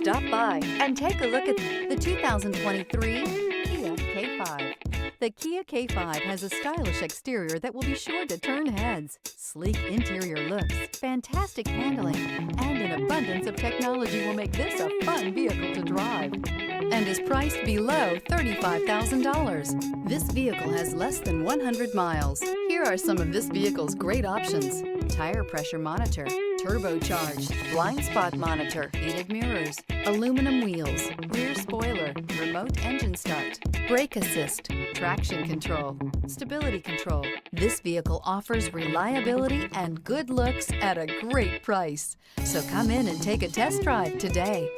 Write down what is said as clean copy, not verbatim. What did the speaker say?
Stop by and take a look at the 2023 Kia K5. The Kia K5 has a stylish exterior that will be sure to turn heads. Sleek interior looks, fantastic handling, and an abundance of technology will make this a fun vehicle to drive, and is priced below $35,000. This vehicle has less than 100 miles. Here are some of this vehicle's great options: tire pressure monitor, turbocharged, blind spot monitor, heated mirrors, aluminum wheels, rear spoiler, remote engine start, brake assist, traction control, stability control. This vehicle offers reliability and good looks at a great price. So come in and take a test drive today.